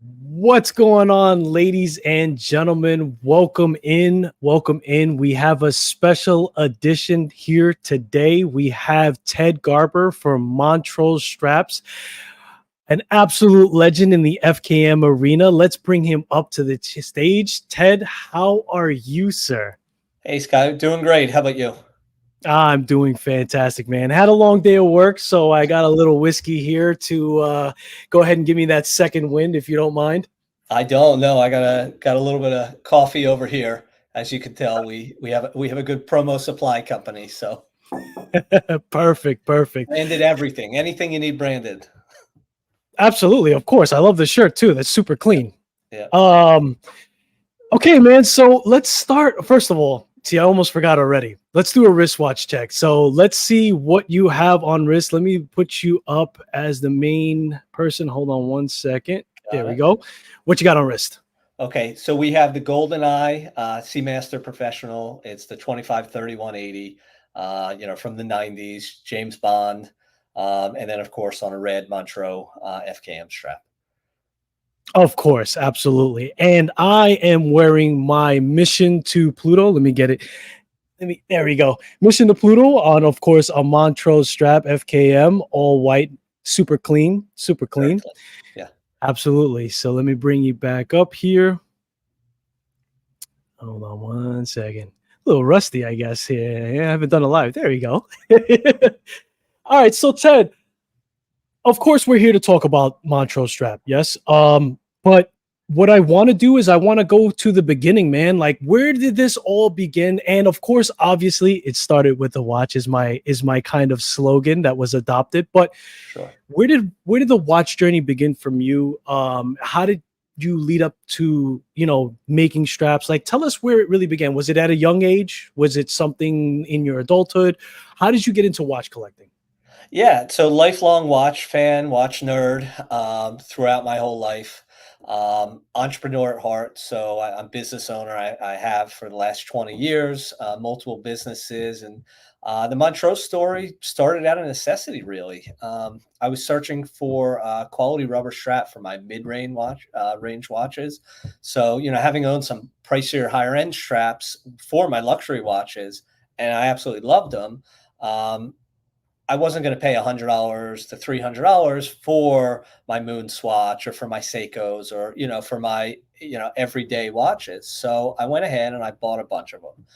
What's going on, ladies and gentlemen? Welcome in. Welcome in. We have a special edition here today. We have Ted Garber from Montreux Straps, an absolute legend in the FKM arena. Let's bring him up to the stage. Ted, how are you, sir? Hey, Scott, doing great. How about you? I'm doing fantastic, man. Had a long day of work, so I got a little whiskey here to go ahead and give me that second wind, if you don't mind. I don't know. I got a little bit of coffee over here. As you can tell, we have a good promo supply company, so Perfect, perfect. branded everything. Anything you need branded. Absolutely, of course. I love the shirt too. That's super Yeah, clean. yeah. Um, okay, man. So let's start. First of all, see, I almost forgot already. Let's do a wristwatch check. So let's see what you have on wrist. Let me put you up as the main person. Hold on one second. There Got we it. go. What you got on wrist? Okay, so we have the Golden Eye Seamaster Professional. It's the 253180, from the 90s, James Bond, and then of course on a red Montreux FKM strap. Of course, absolutely. And I am wearing my Mission to Pluto. Let me get it. There we go. Mission to Pluto on, of course, a Montreux strap FKM, all white, super clean, super Very clean. clean. Yeah. Absolutely. So let me bring you back up here. Hold on one second. A little rusty, I guess. Yeah, I haven't done a live. There we go. All right. So Ted, of course, we're here to talk about Montreux strap. Yes. But what I want to do is I want to go to the beginning, man. Like, where did this all begin? And of course, obviously, it started with the watch. Is my kind of slogan that was adopted. But Sure. where did the watch journey begin from you? How did you lead up to making straps? Like, tell us where it really began. Was it at a young age? Was it something in your adulthood? How did you get into watch collecting? Yeah, so lifelong watch fan, watch nerd throughout my whole life. Entrepreneur at heart. So I'm business owner. I have for the last 20 years, multiple businesses. And the Montreux story started out of necessity, really. I was searching for a quality rubber strap for my range watches. So, having owned some pricier, higher end straps for my luxury watches, and I absolutely loved them. Um, I wasn't going to pay $100 to $300 for my Moon Swatch or for my Seikos or for my everyday watches. So I went ahead and I bought a bunch of them.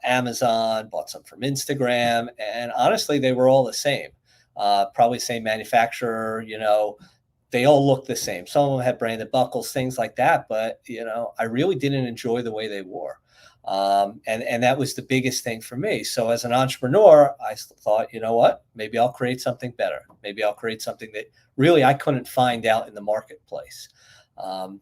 Amazon, bought some from Instagram, and honestly, they were all the same. Probably same manufacturer. They all looked the same. Some of them had branded buckles, things like that. But I really didn't enjoy the way they wore. And that was the biggest thing for me. So as an entrepreneur, I thought, you know what, maybe I'll create something better. Maybe I'll create something that really I couldn't find out in the marketplace. Um,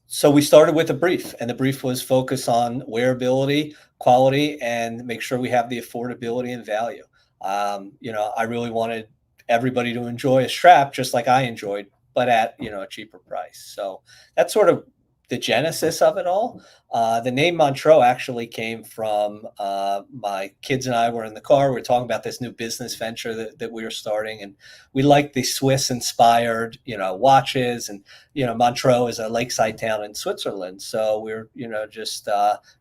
so we started with a brief, and the brief was focus on wearability, quality, and make sure we have the affordability and value. I really wanted everybody to enjoy a strap just like I enjoyed, but at a cheaper price. So that's sort of the genesis of it all. The name Montreux actually came from my kids and I were in the car. We were talking about this new business venture that we were starting, and we liked the Swiss-inspired, watches. And Montreux is a lakeside town in Switzerland, so we were, just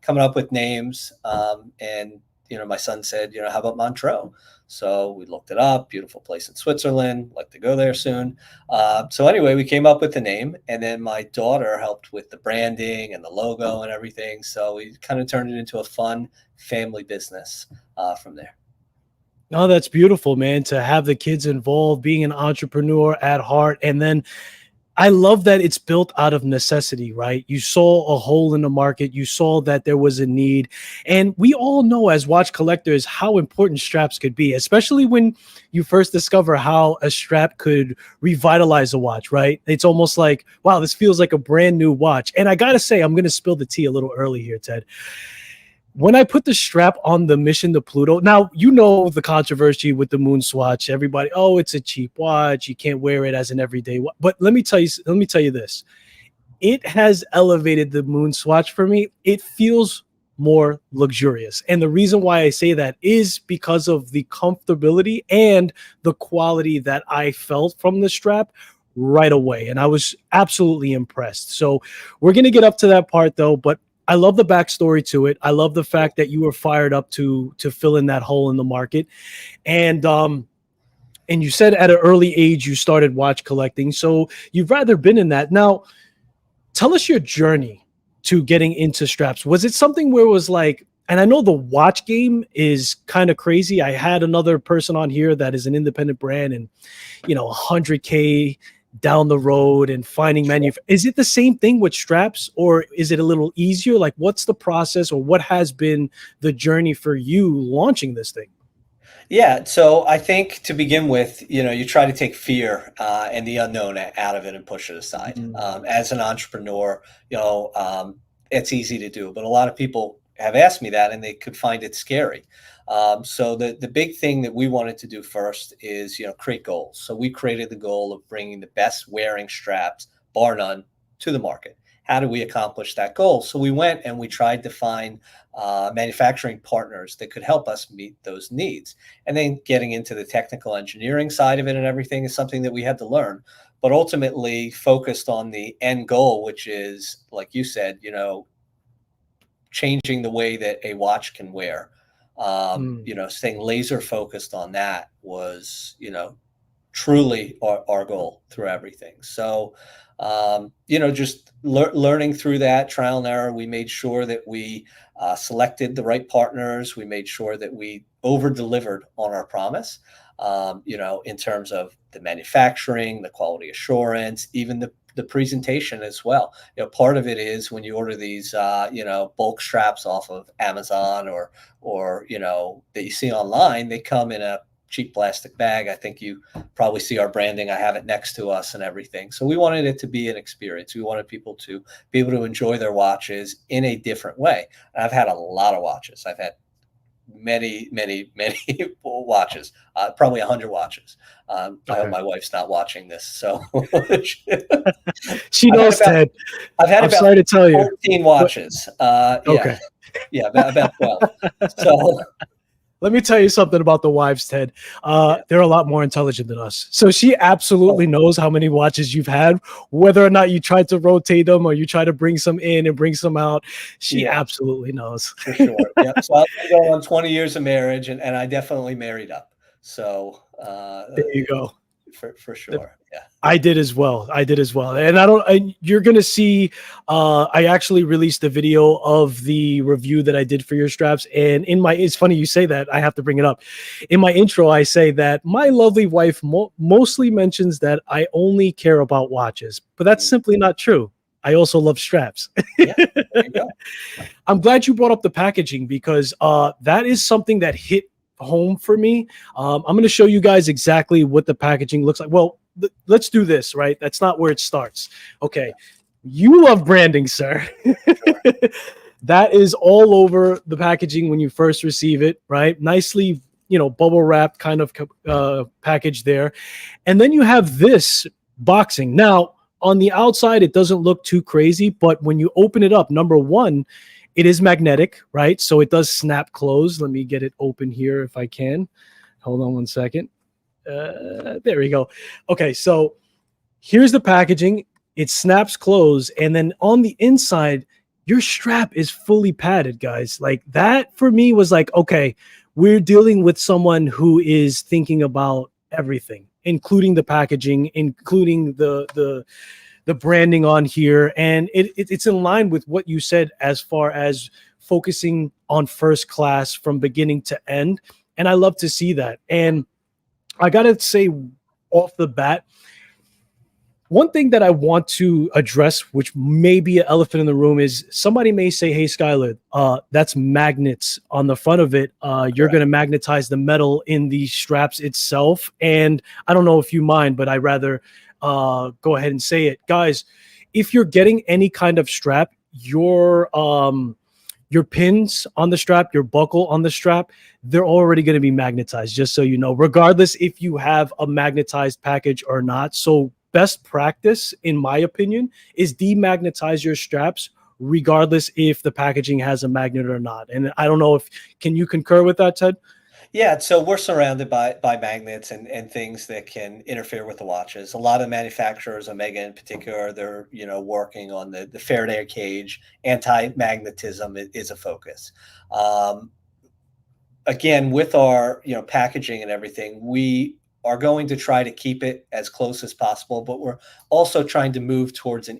coming up with names. And my son said, how about Montreux? So we looked it up. Beautiful place in Switzerland. Like to go there soon. So anyway, we came up with the name, and then my daughter helped with the branding and the logo and everything. So we kind of turned it into a fun family business from there. Oh, that's beautiful, man, to have the kids involved, being an entrepreneur at heart. And then I love that it's built out of necessity, right? You saw a hole in the market, you saw that there was a need. And we all know as watch collectors how important straps could be, especially when you first discover how a strap could revitalize a watch, right? It's almost like, wow, this feels like a brand new watch. And I got to say, I'm going to spill the tea a little early here, Ted. When I put the strap on the Mission to Pluto, now you know the controversy with the Moon Swatch. Everybody, oh, it's a cheap watch. You can't wear it as an everyday watch. But let me tell you this. It has elevated the Moon Swatch for me. It feels more luxurious. And the reason why I say that is because of the comfortability and the quality that I felt from the strap right away. And I was absolutely impressed. So we're going to get up to that part though, but I love the backstory to it. I love the fact that you were fired up to fill in that hole in the market. And you said at an early age you started watch collecting. So you've rather been in that. Now, tell us your journey to getting into straps. Was it something where it was like, and I know the watch game is kind of crazy. I had another person on here that is an independent brand and, 100K down the road and finding is it the same thing with straps, or is it a little easier? Like, what's the process, or what has been the journey for you launching this thing? Yeah, so I think to begin with, you try to take fear and the unknown out of it and push it aside. Mm, As an entrepreneur, it's easy to do, but a lot of people have asked me that, and they could find it scary. So the big thing that we wanted to do first is create goals. So we created the goal of bringing the best wearing straps, bar none, to the market. How do we accomplish that goal? So we went and we tried to find manufacturing partners that could help us meet those needs. And then getting into the technical engineering side of it and everything is something that we had to learn, but ultimately focused on the end goal, which is, like you said, changing the way that a watch can wear. mm, Staying laser focused on that was, truly our goal through everything. So, just learning through that trial and error, we made sure that we selected the right partners. We made sure that we over delivered on our promise, in terms of the manufacturing, the quality assurance, even the presentation as well. Part of it is when you order these, bulk straps off of Amazon or that you see online, they come in a cheap plastic bag. I think you probably see our branding. I have it next to us and everything. So we wanted it to be an experience. We wanted people to be able to enjoy their watches in a different way. And I've had a lot of watches. I've had many, many, many watches, probably 100 watches. I hope okay. my wife's not watching this. So She I've had knows, about Ted. I've had I'm about sorry to tell you, 14 but watches. Yeah, okay. yeah, about 12. So Let me tell you something about the wives, Ted. yeah. They're a lot more intelligent than us. So she Oh, absolutely knows how many watches you've had, whether or not you tried to rotate them or you try to bring some in and bring some out. She yeah. absolutely knows. For sure. Yep. So I've been going on 20 years of marriage, and I definitely married up. So There you go. for sure. Yeah. I did as well. I did as well. And you're going to see, I actually released a video of the review that I did for your straps. And it's funny you say that. I have to bring it up. In my intro, I say that my lovely wife mostly mentions that I only care about watches, but that's Mm. simply not true. I also love straps. Yeah. There you go. I'm glad you brought up the packaging because that is something that hit home for me. I'm going to show you guys exactly what the packaging looks like. Well, let's do this, right? That's not where it starts. Okay. You love branding, sir. Sure. That is all over the packaging when you first receive it, right? Nicely, bubble wrapped kind of package there. And then you have this boxing. Now, on the outside, it doesn't look too crazy, but when you open it up, number one, it is magnetic, right? So it does snap close. Let me get it open here if I can. Hold on one second. There we go. Okay, so here's the packaging. It snaps close, and then on the inside, your strap is fully padded, guys. Like that for me was like, okay, we're dealing with someone who is thinking about everything, including the packaging, including the branding on here, and it's in line with what you said as far as focusing on first class from beginning to end. And I love to see that. And I gotta say, off the bat, one thing that I want to address, which may be an elephant in the room, is somebody may say, "Hey, Skylar, that's magnets on the front of it. You're going Correct. to magnetize the metal in the straps itself." And I don't know if you mind, but I rather go ahead and say it, guys. If you're getting any kind of strap, your pins on the strap, your buckle on the strap, they're already going to be magnetized, just so you know, regardless if you have a magnetized package or not. So best practice, in my opinion, is demagnetize your straps, regardless if the packaging has a magnet or not. And I don't know if, can you concur with that, Ted? Yeah, so we're surrounded by magnets and things that can interfere with the watches. A lot of manufacturers, Omega in particular, they're working on the Faraday cage. Anti-magnetism is a focus. Um, Again, with our packaging and everything, we are going to try to keep it as close as possible, but we're also trying to move towards an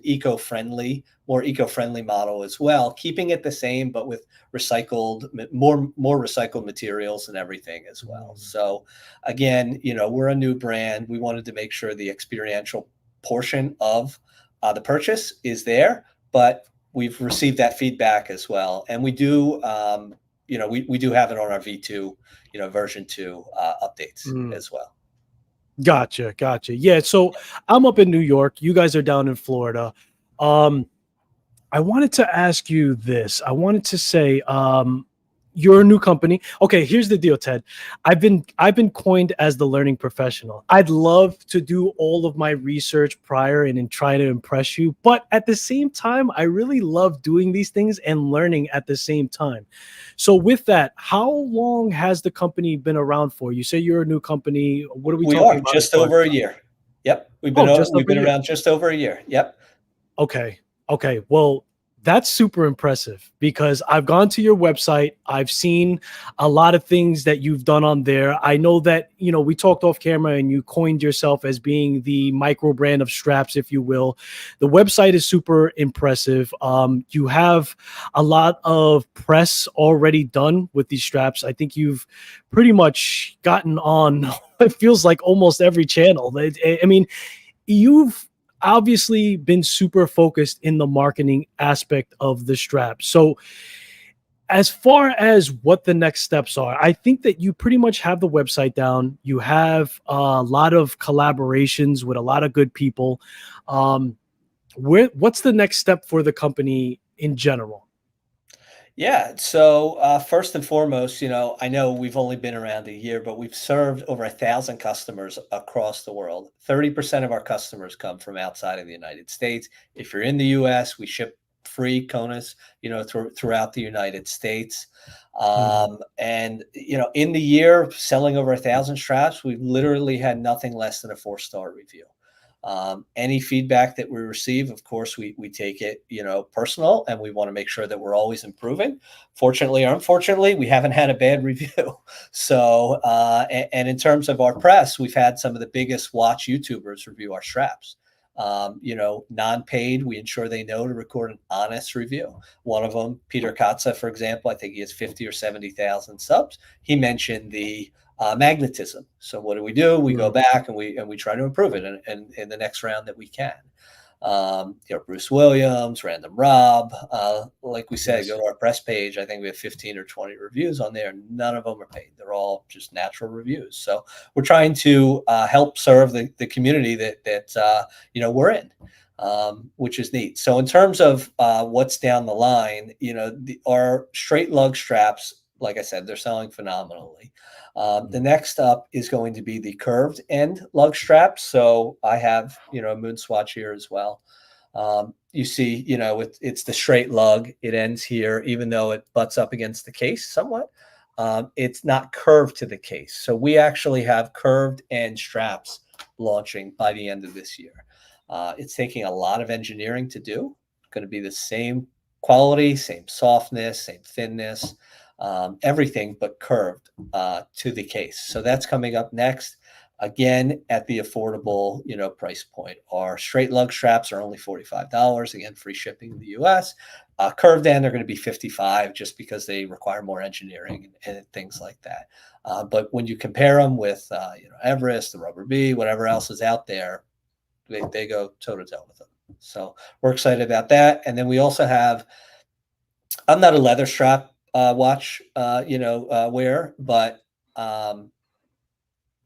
more eco-friendly model as well, keeping it the same but with more recycled materials and everything as well. Mm. So again, we're a new brand. We wanted to make sure the experiential portion of the purchase is there, but we've received that feedback as well, and we do we do have it on our V2, version 2 updates Mm. as well. Gotcha, gotcha. Yeah, so I'm up in New York. You guys are down in Florida. Um, I wanted to ask you this. I wanted to say, you're a new company. Okay, here's the deal, Ted. I've been coined as the learning professional. I'd love to do all of my research prior and then try to impress you, but at the same time, I really love doing these things and learning at the same time. So with that, how long has the company been around for? You say you're a new company. What are we We talking are about as just far as over a time? year. Yep, Oh, just we've over a been year. around just over a year. Yep. Okay. Okay. Well, that's super impressive because I've gone to your website. I've seen a lot of things that you've done on there. I know that, we talked off camera and you coined yourself as being the micro brand of straps, if you will. The website is super impressive. You have a lot of press already done with these straps. I think you've pretty much gotten on, it feels like almost every channel. I mean, you've obviously been super focused in the marketing aspect of the strap. So, as far as what the next steps are, I think that you pretty much have the website down. You have a lot of collaborations with a lot of good people. Um, what's the next step for the company in general? Yeah. So first and foremost, I know we've only been around a year, but we've served over 1,000 customers across the world. 30% of our customers come from outside of the United States. If you're in the U.S., we ship free CONUS, throughout the United States. Mhm. And in the year selling over 1,000 straps, we've literally had nothing less than a 4-star review. Any feedback that we receive, of course, we take it, personal, and we want to make sure that we're always improving. Fortunately or unfortunately, we haven't had a bad review. So, and in terms of our press, we've had some of the biggest watch YouTubers review our straps. Non-paid, we ensure they know to record an honest review. One of them, Peter Katza, for example, I think he has 50 or 70,000 subs. He mentioned the magnetism. So what do? We go Mm. back and we try to improve it in the next round that we can. Bruce Williams, Random Rob, like we said, Yes. go to our press page. I think we have 15 or 20 reviews on there. None of them are paid. They're all just natural reviews. So we're trying to help serve the community that we're in. Which is neat. So in terms of what's down the line, our straight lug straps, like I said, they're selling phenomenally. The Mm. next up is going to be the curved end lug strap. So I have, a moon swatch here as well. You see, it's the straight lug. It ends here, even though it butts up against the case somewhat. It's not curved to the case. So we actually have curved end straps launching by the end of this year. It's taking a lot of engineering to do. It's going to be the same quality, same softness, same thinness, everything but curved to the case. So that's coming up next. Again, at the affordable, price point. Our straight lug straps are only $45. Again, free shipping in the U.S. Curved end are going to be 55 just because they require more engineering and things like that. But when you compare them with, Everest, the Rubber Bee, whatever else is out there, they go toe to toe with them. So we're excited about that. And then we also have, I'm not a leather strap watch, wear, but um,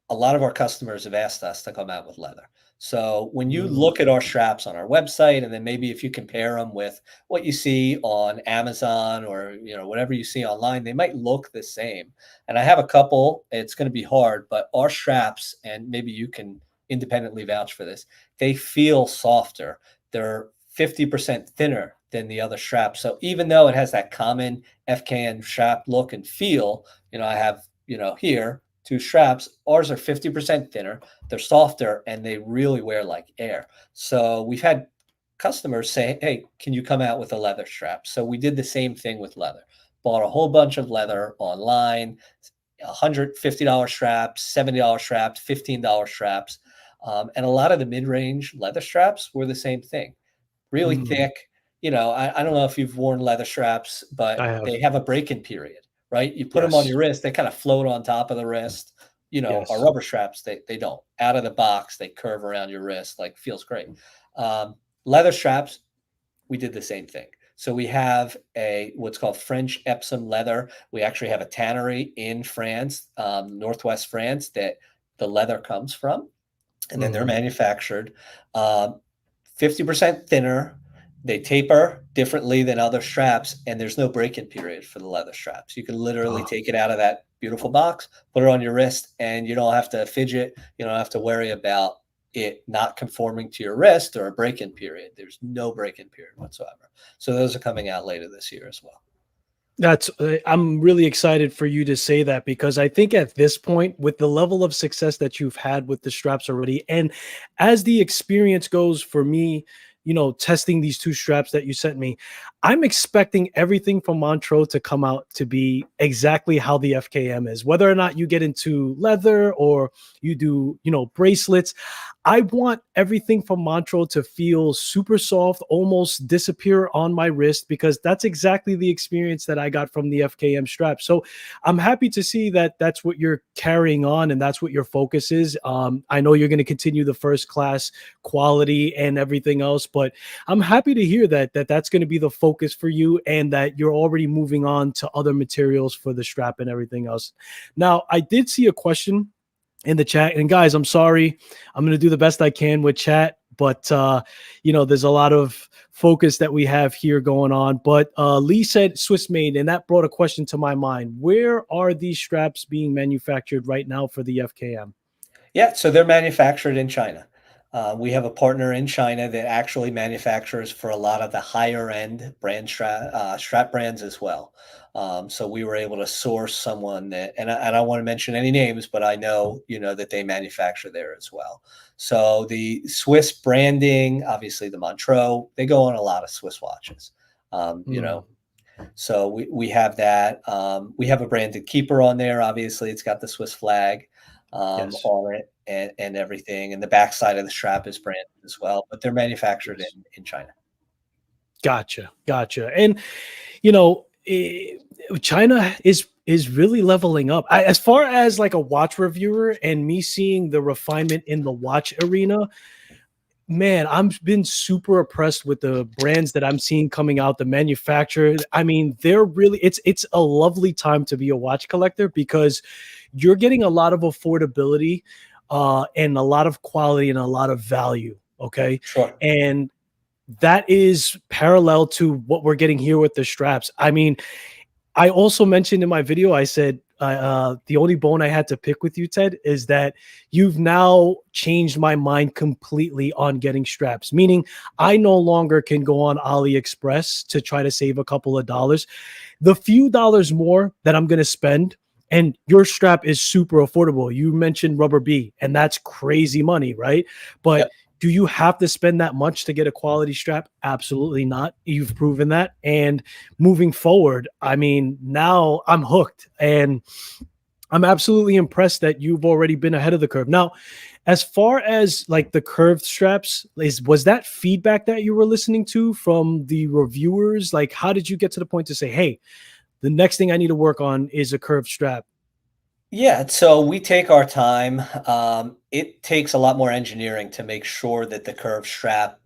a lot of our customers have asked us to come out with leather. So when you Mm. look at our straps on our website, and then maybe if you compare them with what you see on Amazon or whatever you see online, they might look the same. And I have a couple. It's going to be hard, but our straps, and maybe you can independently vouch for this, they feel softer. They're 50% thinner than the other straps. So even though it has that common FKN strap look and feel, I have here, two straps. Ours are 50% thinner, they're softer, and they really wear like air. So we've had customers say, hey, can you come out with a leather strap? So we did the same thing with leather. Bought a whole bunch of leather online, $150 straps, $70 straps, $15 straps. And a lot of the mid range leather straps were the same thing, really Mm, thick. I don't know if you've worn leather straps, I but have. they have a break-in period, right? You put them on Yes. your wrist, they kind of float on top of the wrist. Our Yes. rubber straps, they don't. Out of the box, they curve around your wrist, like feels great. Um, Leather straps, we did the same thing. So we have a what's called French Epsom leather. We actually have a tannery in France, northwest France, that the leather comes from, and then they're Mhm. manufactured um, 50% thinner. They taper differently than other straps, and there's no break-in period for the leather straps. You can literally Oh, take it out of that beautiful box, put it on your wrist, and you don't have to fidget. You don't have to worry about it not conforming to your wrist or a break-in period. There's no break-in period whatsoever. So those are coming out later this year as well. that's I'm really excited for you to say that because I think at this point, with the level of success that you've had with the straps already, and as the experience goes for me, testing these two straps that you sent me, I'm expecting everything from Montreux to come out to be exactly how the FKM is. Whether or not you get into leather or you do, bracelets, I want everything from Montreux to feel super soft, almost disappear on my wrist, because that's exactly the experience that I got from the FKM strap. So I'm happy to see that that's what you're carrying on and that's what your focus is. I know you're going to continue the first class quality and everything else, but I'm happy to hear that that's going to be the focus for you and that you're already moving on to other materials for the strap and everything else. Now, I did see a question in the chat. And guys, I'm sorry. I'm going to do the best I can with chat, but there's a lot of focus that we have here going on. But Lee said Swiss made, and that brought a question to my mind. Where are these straps being manufactured right now for the FKM? Yeah, so they're manufactured in China. We have a partner in China that actually manufactures for a lot of the higher end strap brands as well. So we were able to source someone that, and I don't want to mention any names, but I know that they manufacture there as well. So the Swiss branding, obviously the Montreux, they go on a lot of Swiss watches. Um, you Mm, know, so we have that. We have a branded keeper on there. Obviously, it's got the Swiss flag yes. on it and everything. And the backside of the strap is branded as well, but they're manufactured Yes. in China. Gotcha. Gotcha. And you know, China is really leveling up. As far as like a watch reviewer and me seeing the refinement in the watch arena, man, I've been super impressed with the brands that I'm seeing coming out, the manufacturer. I mean, they're really it's a lovely time to be a watch collector because you're getting a lot of affordability and a lot of quality and a lot of value. Okay. Sure. And that is parallel to what we're getting here with the straps. I mean, I also mentioned in my video, I said, the only bone I had to pick with you, Ted, is that you've now changed my mind completely on getting straps, meaning I no longer can go on AliExpress to try to save a couple of dollars. The few dollars more that I'm going to spend, and your strap is super affordable. You mentioned Rubber B, and that's crazy money, right? But Yep. do you have to spend that much to get a quality strap? Absolutely not. You've proven that. And moving forward, I mean, now I'm hooked and I'm absolutely impressed that you've already been ahead of the curve. Now, as far as like the curved straps, was that feedback that you were listening to from the reviewers? Like, how did you get to the point to say, hey, the next thing I need to work on is a curved strap? Yeah, so we take our time. It takes a lot more engineering to make sure that the curved strap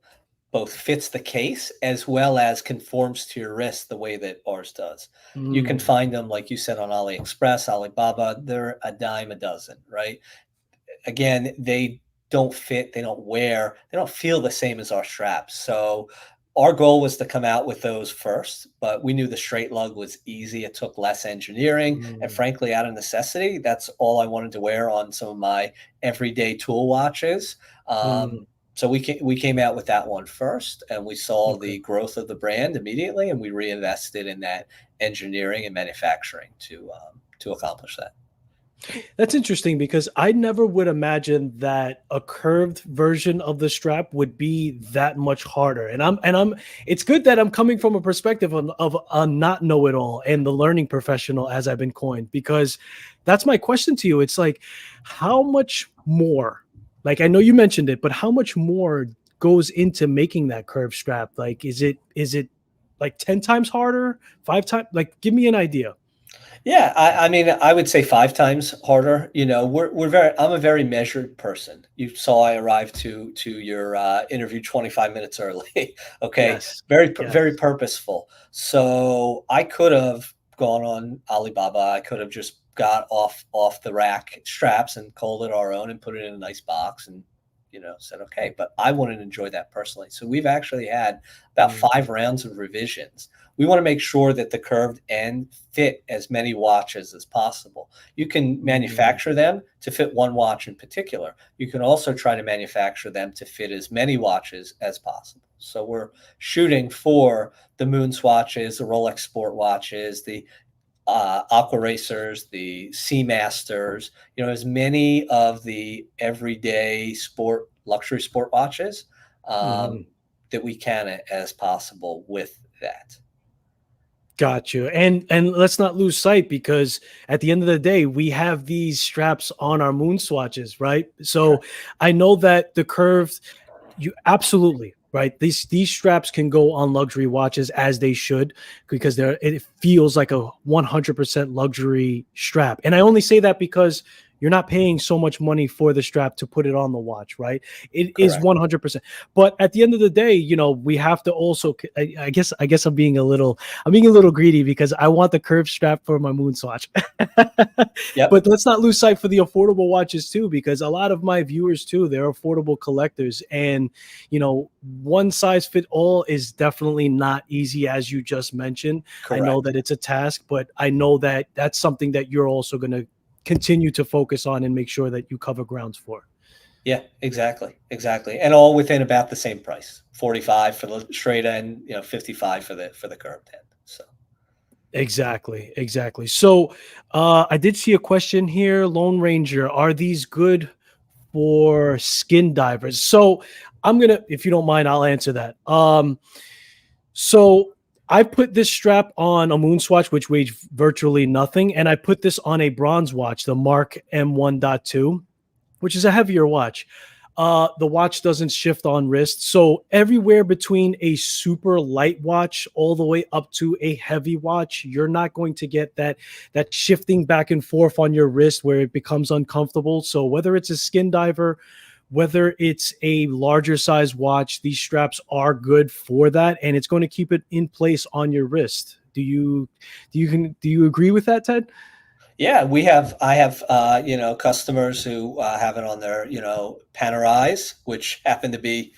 both fits the case as well as conforms to your wrist the way that ours does. You can Mm, find them, like you said, on AliExpress, Alibaba. They're a dime a dozen, right? Again, they don't fit, they don't wear, they don't feel the same as our straps. So our goal was to come out with those first, but we knew the straight lug was easy. It took less engineering. And mm, frankly, out of necessity, that's all I wanted to wear on some of my everyday tool watches. mm, So we came out with that one first, and we saw okay. the growth of the brand immediately, and we reinvested in that engineering and manufacturing to accomplish that. That's interesting because I never would imagine that a curved version of the strap would be that much harder. And I'm it's good that I'm coming from a perspective of a not know it all and the learning professional as I've been coined, because that's my question to you. It's like, how much more? Like, I know you mentioned it, but how much more goes into making that curved strap? Like, is it like 10 times harder, 5 times? Like, give me an idea. Yeah, I mean, I would say 5 times harder. You know, we're very I'm a very measured person. You saw I arrived to your, interview 25 minutes early, okay? Yes. Very Yes. purposeful. So, I could have gone on Alibaba, I could have just got off the rack straps and called it our own and put it in a nice box and, said, "Okay," but I wanted to enjoy that personally. So, we've actually had about Mm, 5 rounds of revisions. We want to make sure that the curved end fit as many watches as possible. You can mm. manufacture them to fit one watch in particular. You can also try to manufacture them to fit as many watches as possible. So we're shooting for the Moon swatches, the Rolex Sport watches, the Aqua Racers, the Seamasters, as many of the everyday sport, luxury sport watches um, Mhm. that we can as possible with that. Got you. And let's not lose sight, because at the end of the day, we have these straps on our moon swatches, right? So I know that the curved, you absolutely right. These straps can go on luxury watches, as they should, because it feels like a 100% luxury strap. And I only say that because you're not paying so much money for the strap to put it on the watch, right? It is Correct. 100%. But at the end of the day, we have to also, I guess I'm being a little greedy because I want the curved strap for my moon swatch. Yep. But let's not lose sight for the affordable watches too, because a lot of my viewers too, they're affordable collectors. And one size fit all is definitely not easy, as you just mentioned. I know Correct. that it's a task, but I know that that's something that you're also going to continue to focus on and make sure that you cover grounds for. Yeah, exactly, exactly, and all within about the same price, 45 for the straight end, 55 for the curved end, so Exactly, exactly. So, I did see a question here, Lone Ranger. Are these good for skin divers? So, if you don't mind, I'll answer that. So I put this strap on a Moonswatch, which weighs virtually nothing, and I put this on a bronze watch, the Mark M1.2, which is a heavier watch. The watch doesn't shift on wrist. So everywhere between a super light watch all the way up to a heavy watch, you're not going to get that shifting back and forth on your wrist where it becomes uncomfortable. So whether it's a skin diver, whether it's a larger size watch, these straps are good for that, and it's going to keep it in place on your wrist. Do you agree with that, Ted? yeah, I have, customers who, have it on their, Panerais, which happen to be,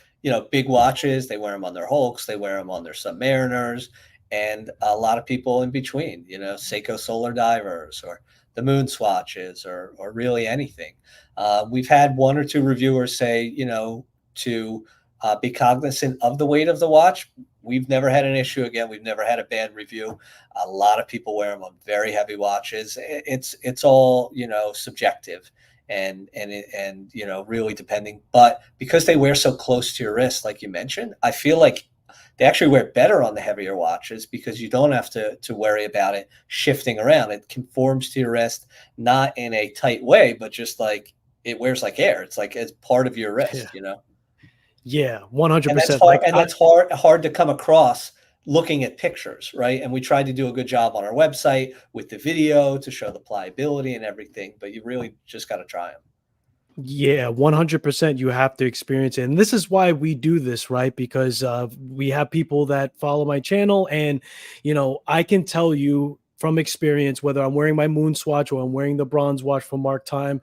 big watches. They wear them on their Hulks, they wear them on their Submariners, and a lot of people in between, Seiko Solar Divers or the Moon swatches or really anything. We've had 1 or 2 reviewers say, to, be cognizant of the weight of the watch. We've never had an issue. Again, we've never had a bad review. A lot of people wear them on very heavy watches. It's all subjective and really depending. But because they wear so close to your wrist, like you mentioned, I feel like they actually wear better on the heavier watches because you don't have to worry about it shifting around. It conforms to your wrist, not in a tight way, but just like it wears like air. It's like as part of your Yeah. wrist. Yeah, And that's 100%. hard Like and that's hard to come across looking at pictures, right? And we tried to do a good job on our website with the video to show the pliability and everything, but you really just gotta try them. yeah, 100%, you have to experience it. And this is why we do this, right? Because we have people that follow my channel, and I can tell you from experience, whether I'm wearing my moon swatch or I'm wearing the bronze watch from Mark Time,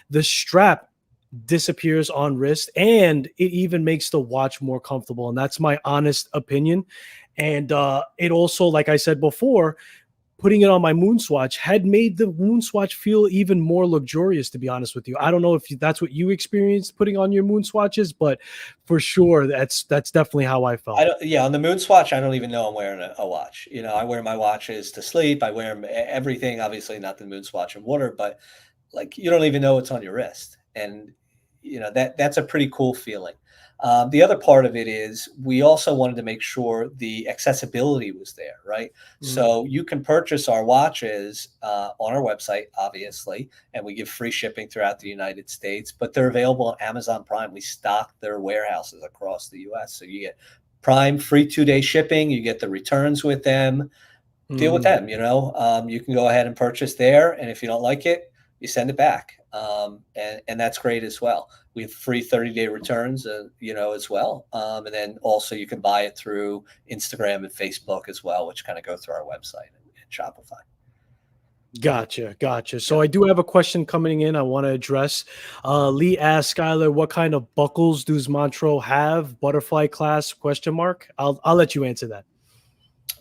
the strap disappears on wrist, and it even makes the watch more comfortable. And that's my honest opinion. And it also, like I said before, putting it on my moon swatch had made the moon swatch feel even more luxurious, to be honest with you. I don't know if that's what you experienced putting on your moon swatches, but for sure that's definitely how I I felt. don't Yeah, on the Moon Swatch, I don't even know I'm wearing a watch. I wear my watches to sleep. I wear 'em everything, obviously not the Moon Swatch and water, but like you don't even know it's on your wrist, and that's a pretty cool feeling. The other part of it is we also wanted to make sure the accessibility was there, right? Mm, So you can purchase our watches on our website, obviously, and we give free shipping throughout the United States. But they're available on Amazon Prime. We stock their warehouses across the U.S., so you get Prime free 2-day shipping. You get the returns with them. Deal with mm. them. You can go ahead and purchase there, and if you don't like it, you send it back, and that's great as well. We have free 30-day returns, as well, and then also you can buy it through Instagram and Facebook as well, which kind of go through our website and Shopify. Gotcha, gotcha. Yeah. So I do have a question coming in I want to address. Lee asked Skylar, what kind of buckles does Montreux have? Butterfly class? Question mark. I'll let you answer that.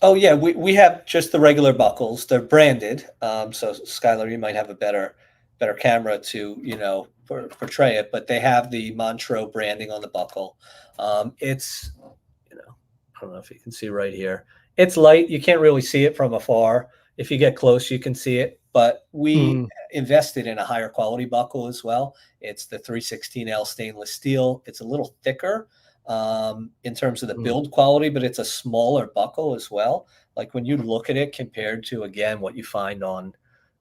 Oh yeah, we have just the regular buckles. They're branded. So Skylar, you might have a better camera to portray it, but they have the Montreux branding on the buckle. It's I don't know if you can see right here. It's light. You can't really see it from afar. If you get close, you can see it. But we Mhm, invested in a higher quality buckle as well. It's the 316L stainless steel. It's a little thicker in terms of the mhm, build quality, but it's a smaller buckle as well. Like when you look at it compared to, again, what you find on,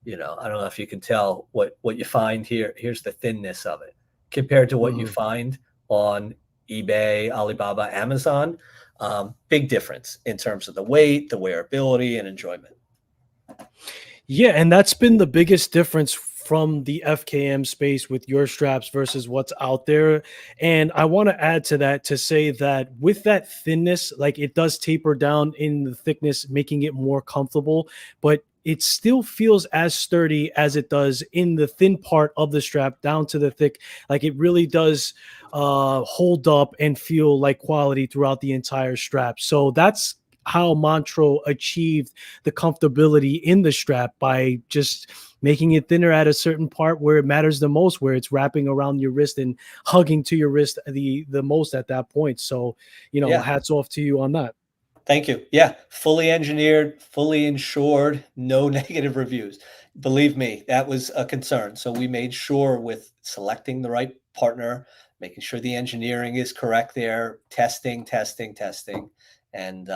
I don't know if you can tell what you find here. Here's the thinness of it compared to what you mhm. find on eBay, Alibaba, Amazon. Big difference in terms of the weight, the wearability, and enjoyment. Yeah, and that's been the biggest difference from the FKM space with your straps versus what's out there. And I want to add to that to say that with that thinness, like it does taper down in the thickness, making it more comfortable, but it still feels as sturdy as it does in the thin part of the strap down to the thick. Like it really does hold up and feel like quality throughout the entire strap. So that's how Montreux achieved the comfortability in the strap by just making it thinner at a certain part where it matters the most, where it's wrapping around your wrist and hugging to your wrist the most at that point. So, Yeah. hats off to you on that. Thank you. Yeah, fully engineered, fully insured, no negative reviews. Believe me, that was a concern. So we made sure with selecting the right partner, making sure the engineering is correct there, testing, testing, testing. And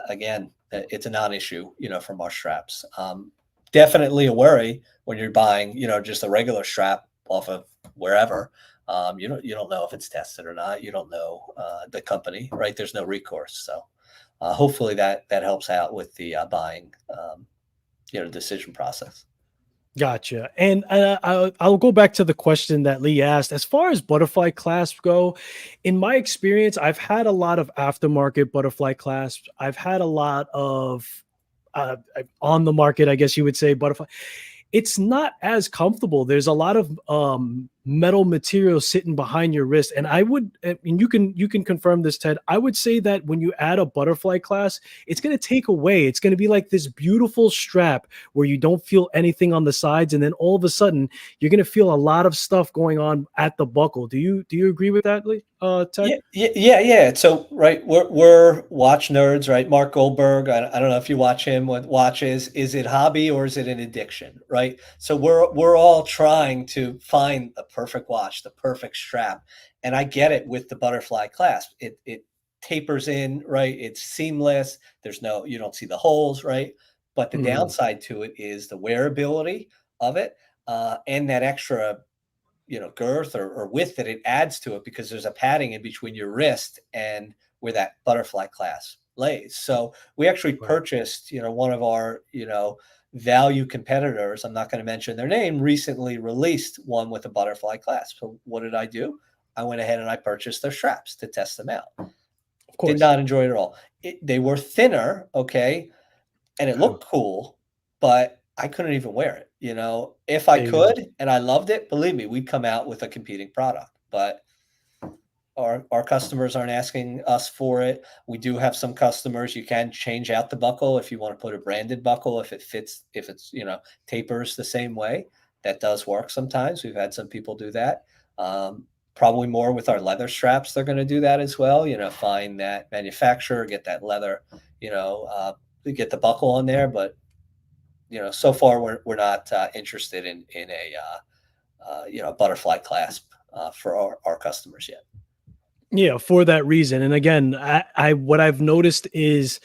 again, it's a non-issue, from our straps. Definitely a worry when you're buying, just a regular strap off of wherever. You don't know if it's tested or not. You don't know the company, right? There's no recourse. So hopefully that helps out with the buying decision process. Gotcha. And I'll go back to the question that Lee asked. As far as butterfly clasps go, in my experience, I've had a lot of aftermarket butterfly clasps. I've had a lot of on the market, I guess you would say, butterfly. It's not as comfortable. There's a lot of metal material sitting behind your wrist, and you can confirm this, Ted. I would say that when you add a butterfly clasp, it's going to take away. It's going to be like this beautiful strap where you don't feel anything on the sides, and then all of a sudden you're going to feel a lot of stuff going on at the buckle. Do you agree with that, Ted? Yeah, yeah, yeah, yeah. So, right, we're watch nerds, right? Mark Goldberg. I don't know if you watch him with watches. Is it hobby or is it an addiction, right? So we're all trying to find the perfect watch, the perfect strap, and I get it with the butterfly clasp. It tapers in, right? It's seamless. You don't see the holes, right? But the Mhm, downside to it is the wearability of it, and that extra girth or width that it adds to it because there's a padding in between your wrist and where that butterfly clasp lays. So we actually right. purchased, one of our, value competitors, I'm not going to mention their name, recently released one with a butterfly clasp. So what did I do? I went ahead and I purchased their straps to test them out. Of Did course. not enjoy it at all. They were thinner, okay, and it looked cool, but I couldn't even wear it, If I There you go. could and I loved it, believe me, we'd come out with a competing product, but our customers aren't asking us for it. We do have some customers, you can change out the buckle if you wanna put a branded buckle, if it fits, if it's, tapers the same way. That does work sometimes. We've had some people do that. Probably more with our leather straps, they're gonna do that as well, find that manufacturer, get that leather, get the buckle on there, but so far we're not interested in a butterfly clasp for our customers yet. Yeah, for that reason. And again, I what I've noticed is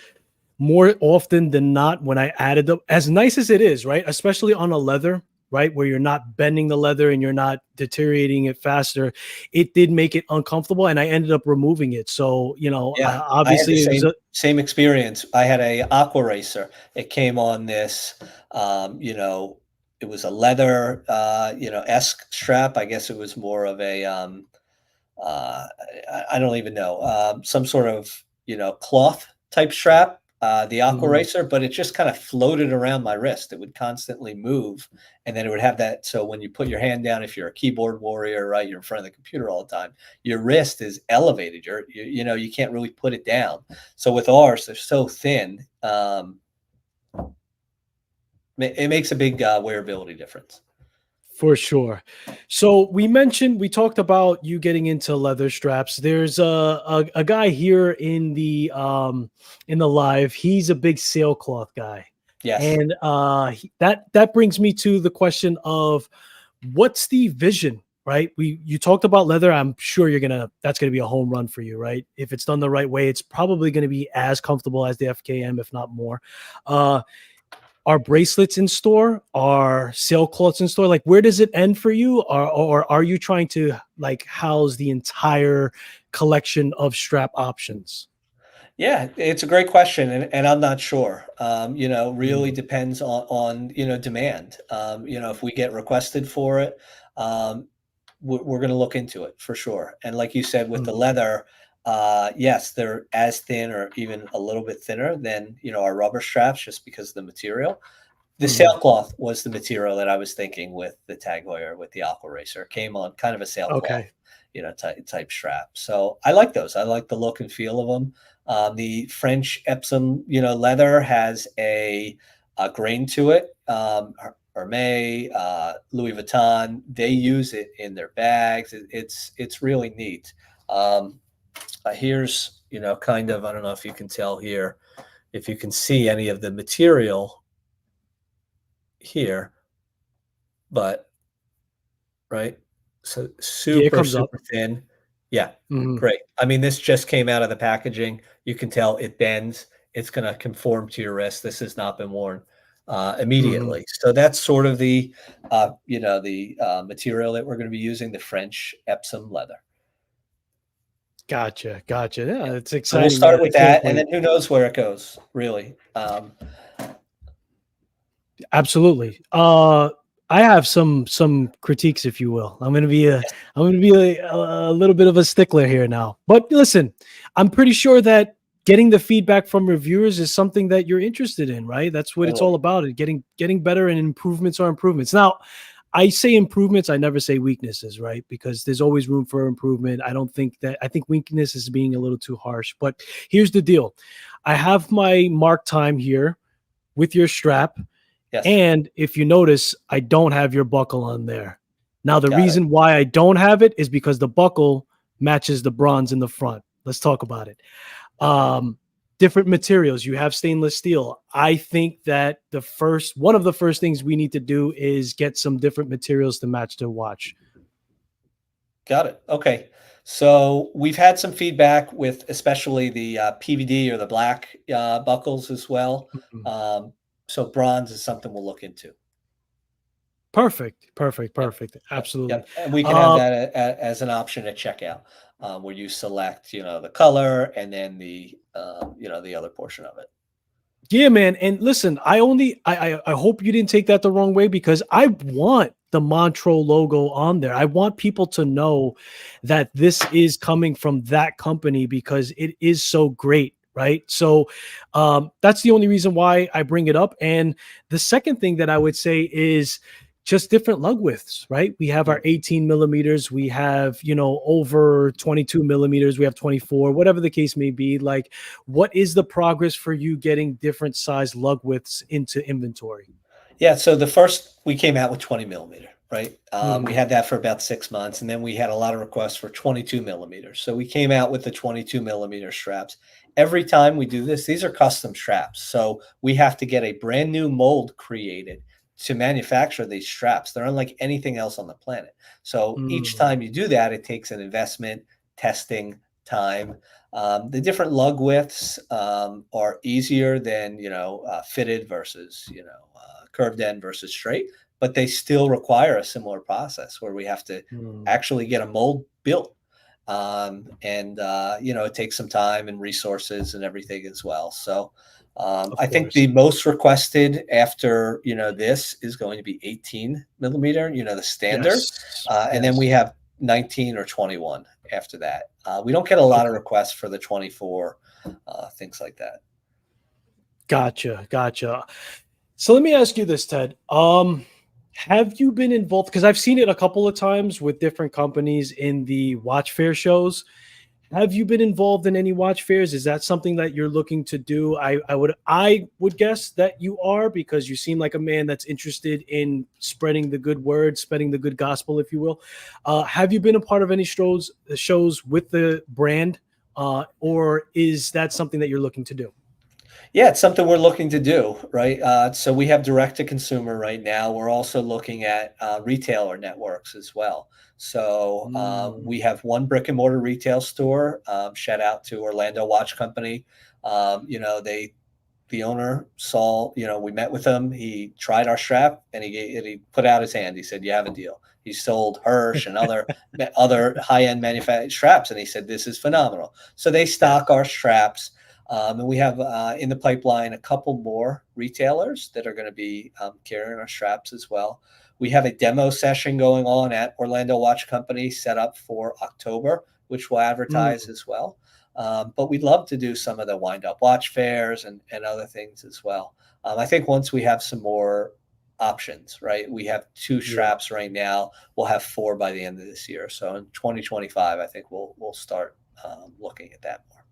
more often than not when I added them, as nice as it is, right? Especially on a leather, right? Where you're not bending the leather and you're not deteriorating it faster. It did make it uncomfortable and I ended up removing it. So, Yeah, I had the obviously it was same experience. I had a aqua racer. It came on this, it was a leather, esque strap. I guess it was more of a, uh, I don't even know, some sort of, cloth type strap, the aqua Mhm. racer, but it just kind of floated around my wrist. It would constantly move. And then it would have that. So when you put your hand down, if you're a keyboard warrior, right, you're in front of the computer all the time, your wrist is elevated. You can't really put it down. So with ours, they're so thin. It makes a big wearability difference. For sure. So we talked about you getting into leather straps. There's a guy here in the live. He's a big sailcloth guy. Yes. And that brings me to the question of what's the vision, right? You talked about leather. I'm sure that's gonna be a home run for you, right? If it's done the right way, it's probably gonna be as comfortable as the FKM, if not more. Uh are bracelets in store? Are sailcloths in store? Like, where does it end for you? Or are you trying to like house the entire collection of strap options? Yeah, it's a great question, and I'm not sure. Really Mm, depends on demand. If we get requested for it, um, we're going to look into it for sure. And like you said, with the mhm. leather, yes, they're as thin or even a little bit thinner than our rubber straps, just because of the material. The Mhm. sailcloth was the material that I was thinking with the Tag Heuer, with the Aqua Racer. It came on kind of a sailcloth, Okay. type strap. So I like those. I like the look and feel of them. The French Epsom, leather has a grain to it. Hermes, Louis Vuitton, they use it in their bags. It's really neat. Um, here's kind of, I don't know if you can tell here, if you can see any of the material here, but right? So Yeah, it super, comes up. super thin. Yeah, Mhm. great. I mean, this just came out of the packaging. You can tell it bends. It's going to conform to your wrist. This has not been worn Mhm. immediately. So that's sort of the material that we're going to be using, the French Epsom leather. Gotcha. Gotcha. Yeah. Yeah, it's So we'll exciting, man. start I with can't that, and then wait. who knows where it goes, really. Absolutely. I have some critiques, if you will. I'm gonna be a little bit of a stickler here now. But listen, I'm pretty sure that getting the feedback from reviewers is something that you're interested in, right? That's what it's all Totally. about. It getting better, and improvements are improvements. Now, I say improvements, I never say weaknesses, right? Because there's always room for improvement. I think weakness is being a little too harsh. But here's the deal. I have my mark time here with your strap. Yes. And if you notice, I don't have your buckle on there. Now, the Got it. reason why I don't have it is because the buckle matches the bronze in the front. Let's talk about it. Um, Different materials. You have stainless steel. I think that one of the first things we need to do is get some different materials to match the watch. Got it. Okay. So we've had some feedback with especially the PVD or the black buckles as well. Mhm. Um, so bronze is something we'll look into. Perfect. Perfect. Yep. Perfect. Yep. Absolutely. Yep. And we can have Uh, that as an option at checkout, where you select, the color and then the other portion of it. Yeah, man. And listen, I hope you didn't take that the wrong way because I want the Montreux logo on there. I want people to know that this is coming from that company because it is so great, right? So that's the only reason why I bring it up. And the second thing that I would say is just different lug widths, right? We have our Mm. 18 millimeters, we have, over 22 millimeters, we have 24, whatever the case may be. Like, what is the progress for you getting different size lug widths into inventory? Yeah, so the first we came out with 20 millimeter, right? We Mhm. had that for about 6 months, and then we had a lot of requests for 22 millimeters. So we came out with the 22 millimeter straps. Every time we do this, these are custom straps. So we have to get a brand new mold created to manufacture these straps. They're unlike anything else on the planet. So each Mm, time you do that, it takes an investment, testing, time. The different lug widths are easier than fitted versus curved end versus straight, but they still require a similar process where we have to mm, actually get a mold built. And it takes some time and resources and everything as well. So of I think course. the most requested after this is going to be 18 millimeter, the standard, Yes. and then we Yes. have 19 or 21 after that. We don't get a lot of Okay. requests for the 24, things like that. Gotcha. Gotcha. So let me ask you this, Ted. Have you been involved? Because I've seen it a couple of times with different companies in the watch fair shows. Have you been involved in any watch fairs? Is that something that you're looking to do? I would guess that you are, because you seem like a man that's interested in spreading the good word, spreading the good gospel, if you will. Have you been a part of any shows with the brand, or is that something that you're looking to do? Yeah, it's something we're looking to do, right? So we have direct to consumer right now. We're also looking at retailer networks as well. So Mm, we have one brick and mortar retail store. Shout out to Orlando Watch Company. They the owner saw, we met with him. He tried our strap and he put out his hand. He said, "You have a deal." He sold Hirsch and other high end manufactured straps, and he said, "This is phenomenal." So they yeah. stock our straps, and we have in the pipeline a couple more retailers that are going to be carrying our straps as well. We have a demo session going on at Orlando Watch Company set up for October, which we'll advertise Mm, as well. But we'd love to do some of the wind up watch fairs and other things as well. I think once we have some more options, right? We have two yeah. straps right now. We'll have four by the end of this year. So in 2025, I think we'll start looking at that more.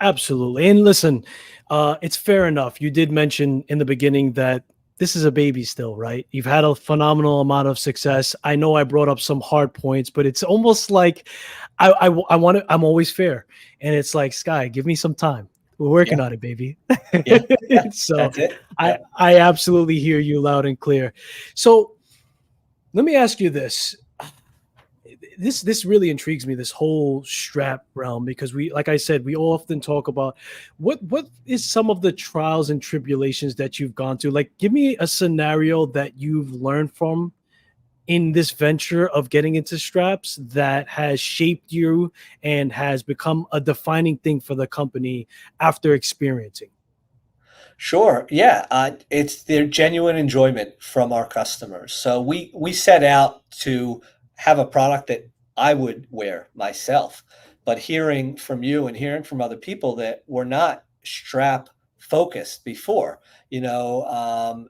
Absolutely. And listen, it's fair enough. You did mention in the beginning that this is a baby still, right? You've had a phenomenal amount of success. I know I brought up some hard points, but it's almost like I want to, I'm always fair. And it's like, Sky, give me some time. We're Yeah, working on it, baby. yeah, yeah. So That's it. I, Yeah. I absolutely hear you loud and clear. So let me ask you this. This really intrigues me, this whole strap realm, because we, like I said, we often talk about what is some of the trials and tribulations that you've gone through. Like, give me a scenario that you've learned from in this venture of getting into straps that has shaped you and has become a defining thing for the company after experiencing. Sure. Yeah. It's their genuine enjoyment from our customers. So we set out to have a product that I would wear myself, but hearing from you and hearing from other people that were not strap focused before, you know,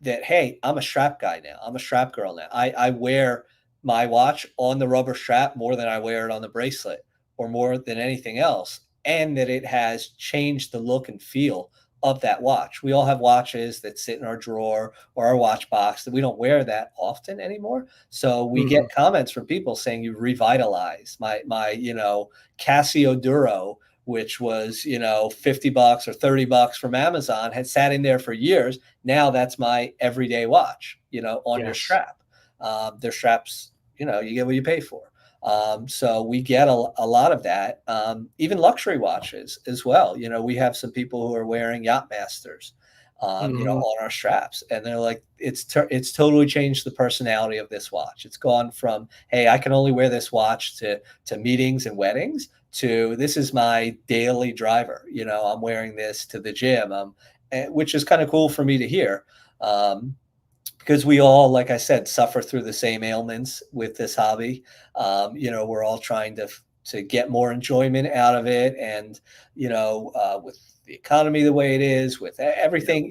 that, hey, I'm a strap guy now. I'm a strap girl now. I wear my watch on the rubber strap more than I wear it on the bracelet or more than anything else. And that it has changed the look and feel of that watch. We all have watches that sit in our drawer or our watch box that we don't wear that often anymore. So we get Mhm. comments from people saying you revitalized my Casio Duro, which was, $50 or $30 from Amazon, had sat in there for years. Now that's my everyday watch, on your Yes. strap. Their straps, you get what you pay for. So we get a lot of that. Even luxury watches as well. We have some people who are wearing Yacht Masters, Mhm. on our straps, and they're like, it's totally changed the personality of this watch. It's gone from, hey, I can only wear this watch to meetings and weddings, to this is my daily driver. I'm wearing this to the gym, which is kind of cool for me to hear. Um, because we all, like I said, suffer through the same ailments with this hobby. We're all trying to get more enjoyment out of it, and with the economy the way it is, with Yeah. everything,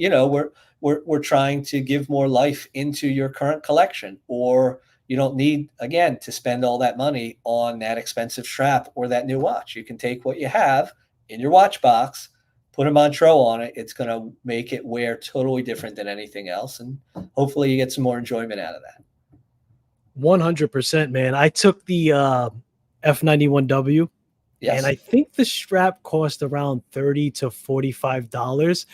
we're trying to give more life into your current collection, or you don't need again to spend all that money on that expensive strap or that new watch. You can take what you have in your watch box, put a Montreux on it. It's going to make it wear totally different than anything else, and hopefully you get some more enjoyment out of that. 100%, man. I took the F91W, and Yes. I think the strap cost around 30 to $45.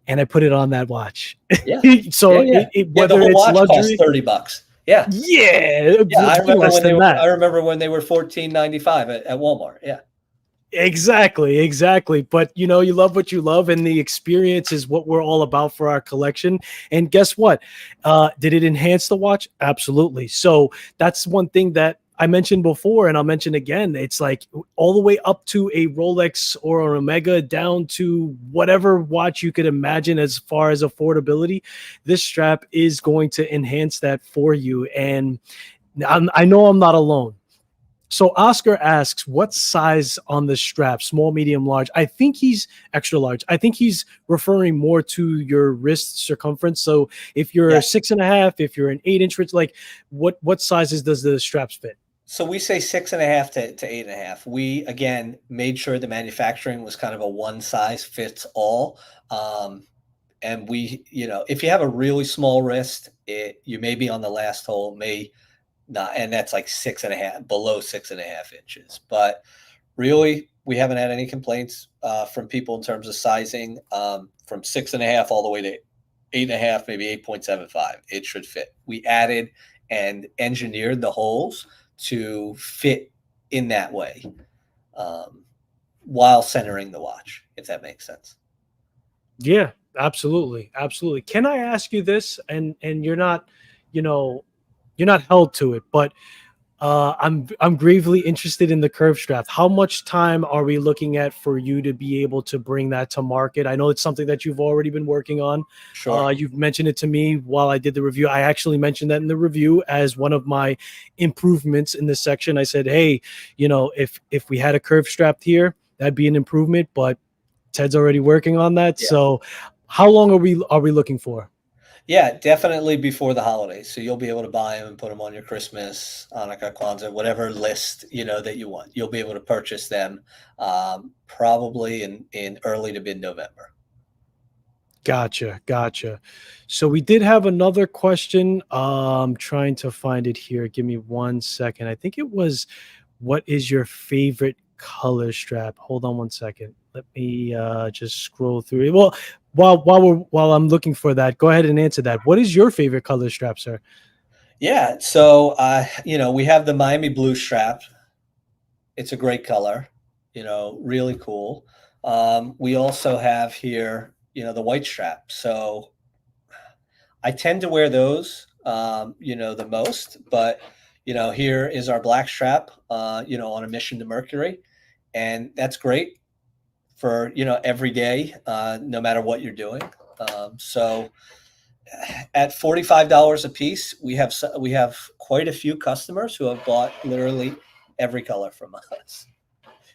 and I put it on that watch. Yeah. Yeah, So yeah. Yeah, the whether whole it's watch costs luxury, 30 bucks. Yeah. yeah, Yeah, I way remember less when they than were that. 14.95 at Walmart. Yeah. Exactly, exactly. But you love what you love, and the experience is what we're all about for our collection. And guess what? Did it enhance the watch? Absolutely. So that's one thing that I mentioned before, and I'll mention again. It's like all the way up to a Rolex or an Omega, down to whatever watch you could imagine as far as affordability. This strap is going to enhance that for you. And I know I'm not alone. So Oscar asks, what size on the strap? Small, medium, large? I think he's extra large. I think he's referring more to your wrist circumference. So if you're Yes. 6.5, if you're an 8-inch wrist, like what sizes does the straps fit? So we say 6.5 to 8.5. We again made sure the manufacturing was kind of a one size fits all. And we, if you have a really small wrist, you may be on the last hole, may not, and that's like 6.5, below 6.5 inches. But really, we haven't had any complaints from people in terms of sizing, from 6.5 all the way to 8.5, maybe 8.75. It should fit. We added and engineered the holes to fit in that way, um, while centering the watch, if that makes sense. Yeah, absolutely. Absolutely. Can I ask you this? And you know, you're not held to it, but I'm gravely interested in the curve strap. How much time are we looking at for you to be able to bring that to market? I know it's something that you've already been working on. Sure. You've mentioned it to me while I did the review. I actually mentioned that in the review as one of my improvements in this section. I said, hey, if we had a curve strap here, that'd be an improvement. But Ted's already working on that. Yeah. So, how long are we looking for? Yeah, definitely before the holidays. So you'll be able to buy them and put them on your Christmas, Hanukkah, Kwanzaa, whatever list that you want. You'll be able to purchase them, probably in early to mid November. Gotcha, gotcha. So we did have another question. Trying to find it here. Give me 1 second. I think it was, what is your favorite color strap? Hold on 1 second. Let me just scroll through it. Well, while I'm looking for that, go ahead and answer that. What is your favorite color strap, sir? Yeah. So, we have the Miami blue strap. It's a great color, really cool. We also have here, the white strap. So I tend to wear those, the most. But, here is our black strap, on a mission to Mercury. And that's great for, every day, no matter what you're doing. So at $45 a piece, we have quite a few customers who have bought literally every color from us,